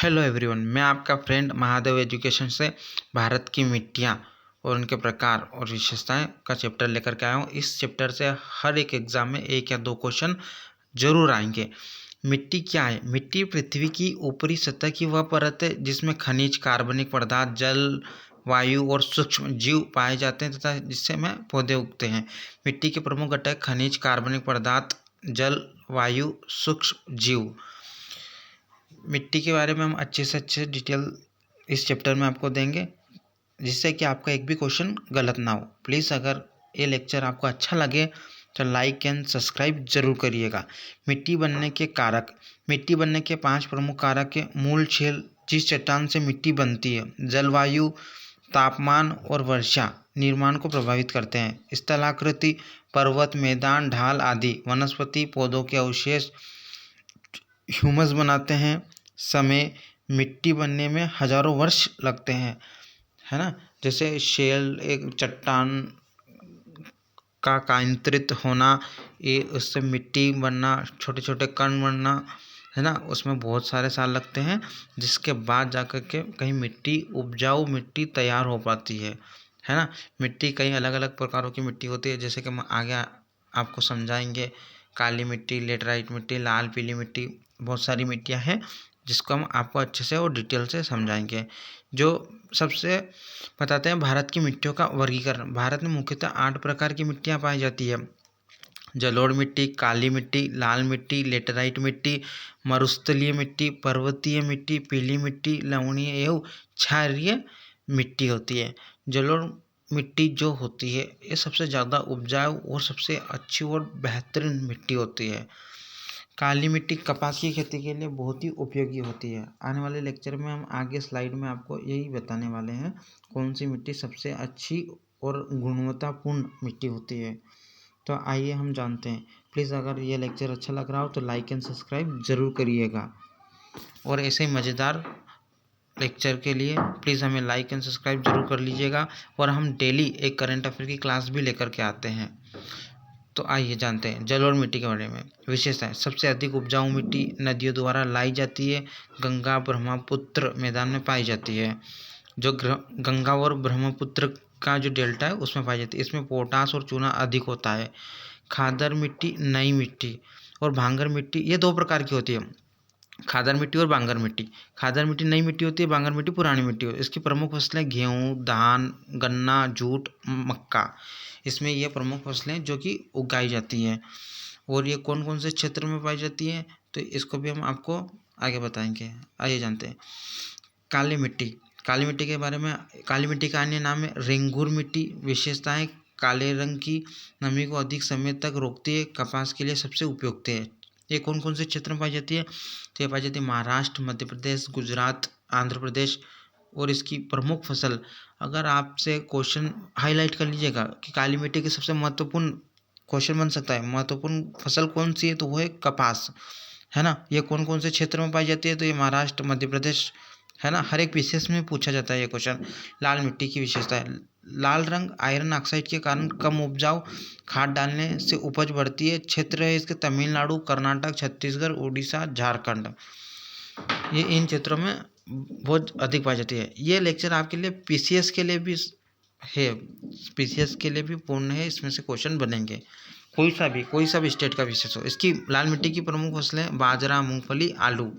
Hello everyone, मैं आपका friend Mahadev education से भारत की मिट्टियाँ और उनके प्रकार और विशेषताएं का चैप्टर लेकर के आया हूँ। इस चैप्टर से हर एक एग्जाम में एक या दो क्वेश्चन जरूर आएंगे। मिट्टी क्या है? मिट्टी पृथ्वी की ऊपरी सतह की वह परत है जिसमें खनिज, कार्बनिक पदार्थ, जल, वायु और सूक्ष्म जीव पाए जाते हैं तथा जिससे में पौधे उगते हैं। मिट्टी के प्रमुख घटक खनिज, कार्बनिक पदार्थ, जल, वायु, सूक्ष्म जीव। मिट्टी के बारे में हम अच्छे से अच्छे डिटेल इस चैप्टर में आपको देंगे, जिससे कि आपका एक भी क्वेश्चन गलत ना हो। प्लीज़ अगर ये लेक्चर आपको अच्छा लगे तो लाइक एंड सब्सक्राइब जरूर करिएगा। मिट्टी बनने के कारक। मिट्टी बनने के 5 प्रमुख कारक है। मूल छेद जिस चट्टान से मिट्टी बनती है। जलवायु, तापमान और वर्षा निर्माण को प्रभावित करते हैं। स्थलाकृति, पर्वत, मैदान, ढाल आदि। वनस्पति, पौधों के अवशेष ह्यूमस बनाते हैं। समय, मिट्टी बनने में हजारों वर्ष लगते हैं, है ना। जैसे शेल, एक चट्टान का कायांतरित होना, ये उससे मिट्टी बनना, छोटे छोटे कण बनना, है ना, उसमें बहुत सारे साल लगते हैं, जिसके बाद जाकर के कहीं मिट्टी, उपजाऊ मिट्टी तैयार हो पाती है ना। मिट्टी कई अलग अलग प्रकारों की मिट्टी होती है, जैसे कि हम आगे आपको समझाएंगे। काली मिट्टी, लेटराइट मिट्टी, लाल पीली मिट्टी, बहुत सारी मिट्टियाँ हैं जिसको हम आपको अच्छे से और डिटेल से समझाएंगे। जो सबसे बताते हैं भारत की मिट्टियों का वर्गीकरण। भारत में मुख्यतः 8 प्रकार की मिट्टियाँ पाई जाती है। जलोढ़ मिट्टी, काली मिट्टी, लाल मिट्टी, लेटराइट मिट्टी, मरुस्थलीय मिट्टी, पर्वतीय मिट्टी, पीली मिट्टी, लवणीय एवं क्षारीय मिट्टी होती है। जलोढ़ मिट्टी जो होती है ये सबसे ज़्यादा उपजाऊ और सबसे अच्छी और बेहतरीन मिट्टी होती है। काली मिट्टी कपास की खेती के लिए बहुत ही उपयोगी होती है। आने वाले लेक्चर में हम आगे स्लाइड में आपको यही बताने वाले हैं कौन सी मिट्टी सबसे अच्छी और गुणवत्तापूर्ण मिट्टी होती है। तो आइए हम जानते हैं। प्लीज़ अगर ये लेक्चर अच्छा लग रहा हो तो लाइक एंड सब्सक्राइब ज़रूर करिएगा, और ऐसे ही मज़ेदार लेक्चर के लिए प्लीज़ हमें लाइक एंड सब्सक्राइब जरूर कर लीजिएगा। और हम डेली एक करंट अफेयर की क्लास भी लेकर के आते हैं। तो आइए जानते हैं जलोढ़ मिट्टी के बारे में। विशेषताएं। सबसे अधिक उपजाऊ मिट्टी नदियों द्वारा लाई जाती है। गंगा, ब्रह्मपुत्र मैदान में पाई जाती है। जो गंगा और ब्रह्मपुत्र का जो डेल्टा है उसमें पाई जाती है। इसमें पोटास और चूना अधिक होता है। खादर मिट्टी, नई मिट्टी और भांगर मिट्टी, ये 2 प्रकार की होती है। खादर मिट्टी और बांगर मिट्टी। खादर मिट्टी नई मिट्टी होती है, बांगर मिट्टी पुरानी मिट्टी होती है। इसकी प्रमुख फसलें गेहूँ, धान, गन्ना, जूट, मक्का। इसमें ये प्रमुख फसलें जो कि उगाई जाती हैं। और ये कौन कौन से क्षेत्र में पाई जाती है तो इसको भी हम आपको आगे बताएंगे। आइए जानते हैं। काली मिट्टी। काली मिट्टी के बारे में। काली मिट्टी का अन्य नाम है रेंगुर मिट्टी। विशेषताएं। काले रंग की, नमी को अधिक समय तक रोकती है, कपास के लिए सबसे उपयुक्त है। ये कौन कौन से क्षेत्र में पाई जाती है तो ये पाई जाती है महाराष्ट्र, मध्य प्रदेश, गुजरात, आंध्र प्रदेश। और इसकी प्रमुख फसल, अगर आपसे क्वेश्चन हाईलाइट कर लीजिएगा कि काली मिट्टी की सबसे महत्वपूर्ण, क्वेश्चन बन सकता है महत्वपूर्ण फसल कौन सी है तो वो है कपास, है ना। ये कौन कौन से क्षेत्र में पाई जाती है तो ये महाराष्ट्र, मध्य प्रदेश, है ना। हर एक विशेष में पूछा जाता है ये क्वेश्चन। लाल मिट्टी की विशेषता है। लाल रंग आयरन ऑक्साइड के कारण कम उपजाऊ, खाद डालने से उपज बढ़ती है। क्षेत्र है इसके तमिलनाडु, कर्नाटक, छत्तीसगढ़, उड़ीसा, झारखंड। ये इन क्षेत्रों में बहुत अधिक पाई जाती है। ये लेक्चर आपके लिए पीसीएस के लिए भी है, पीसीएस के लिए भी पूर्ण है। इसमें से क्वेश्चन बनेंगे, कोई सा भी स्टेट का विशेष हो। इसकी लाल मिट्टी की प्रमुख फसलें बाजरा, मूंगफली, आलू।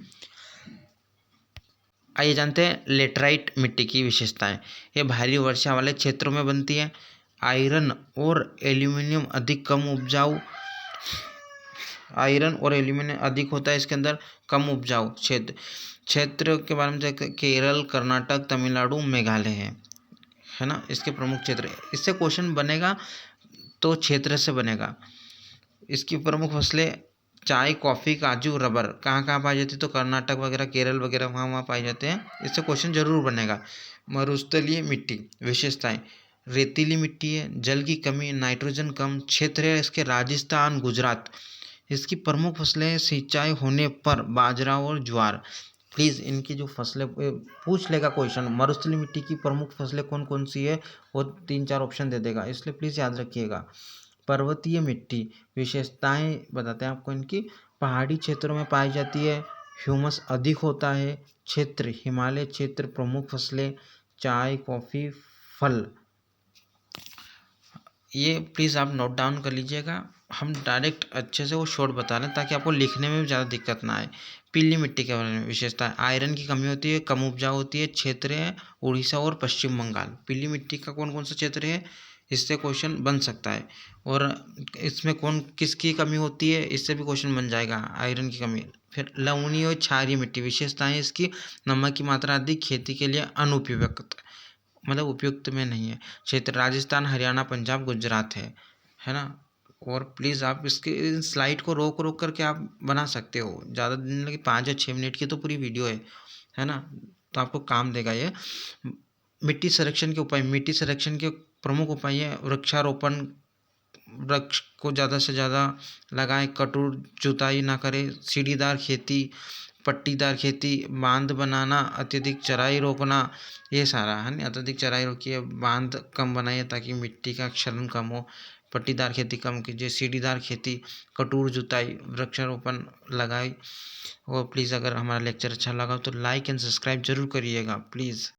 आइए जानते हैं लेटराइट मिट्टी की विशेषताएं। ये भारी वर्षा वाले क्षेत्रों में बनती है। आयरन और एल्यूमिनियम अधिक कम उपजाऊ, आयरन और एल्यूमिनियम अधिक होता है इसके अंदर। कम उपजाऊ क्षेत्र के बारे में केरल, कर्नाटक, तमिलनाडु, मेघालय है ना। इसके प्रमुख क्षेत्र, इससे क्वेश्चन बनेगा तो क्षेत्र से बनेगा। इसकी प्रमुख फसलें चाय, कॉफ़ी, काजू, रबर। कहाँ कहाँ पाई जाती है तो कर्नाटक वगैरह, केरल वगैरह, वहाँ वहाँ पाई जाते हैं। इससे क्वेश्चन जरूर बनेगा। मरुस्थलीय मिट्टी। विशेषताएं। रेतीली मिट्टी है, जल की कमी, नाइट्रोजन कम क्षेत्र है इसके राजस्थान, गुजरात। इसकी प्रमुख फसलें सिंचाई होने पर बाजरा और ज्वार। प्लीज़ इनकी जो फसलें पूछ लेगा क्वेश्चन, मरुस्थलीय मिट्टी की प्रमुख फसलें कौन कौन सी है, वो 3-4 ऑप्शन दे देगा, इसलिए प्लीज़ याद रखिएगा। पर्वतीय मिट्टी। विशेषताएं बताते हैं आपको इनकी। पहाड़ी क्षेत्रों में पाई जाती है। ह्यूमस अधिक होता है। क्षेत्र हिमालय क्षेत्र, प्रमुख फसलें चाय, कॉफ़ी, फल। ये प्लीज़ आप नोट डाउन कर लीजिएगा। हम डायरेक्ट अच्छे से वो शॉर्ट बता रहे हैं ताकि आपको लिखने में भी ज़्यादा दिक्कत ना आए। पीली मिट्टी के बारे में विशेषता है, आयरन की कमी होती है, कम उपजाऊ होती है। क्षेत्र है उड़ीसा और पश्चिम बंगाल। पीली मिट्टी का कौन कौन सा क्षेत्र है, इससे क्वेश्चन बन सकता है। और इसमें कौन किसकी कमी होती है, इससे भी क्वेश्चन बन जाएगा, आयरन की कमी। फिर लवणीय और क्षारीय मिट्टी, विशेषताएं इसकी, नमक की मात्रा अधिक, खेती के लिए अनुपयुक्त, मतलब उपयुक्त में नहीं है। क्षेत्र राजस्थान, हरियाणा, पंजाब, गुजरात है ना। और प्लीज़ आप इसके इन स्लाइड को रोक रोक करके आप बना सकते हो, ज़्यादा दिन नहीं लगे, 5 या 6 मिनट की तो पूरी वीडियो है ना। तो आपको काम देगा ये। मिट्टी संरक्षण के उपाय, मिट्टी संरक्षण के प्रमुख उपाय है वृक्षारोपण, वृक्ष को ज़्यादा से ज़्यादा लगाएं, कठोर जुताई ना करें, सीढ़ीदार खेती, पट्टीदार खेती, बांध बनाना, अत्यधिक चराई रोकना, ये सारा है ना। अत्यधिक चराई रोकिए, बांध कम बनाइए ताकि मिट्टी का क्षरण कम हो, पट्टीदार खेती कम कीजिए, सीढ़ीदार खेती, कठोर जुताई, वृक्षारोपण लगाए। और प्लीज़ अगर हमारा लेक्चर अच्छा लगा तो लाइक एंड सब्सक्राइब जरूर करिएगा प्लीज़।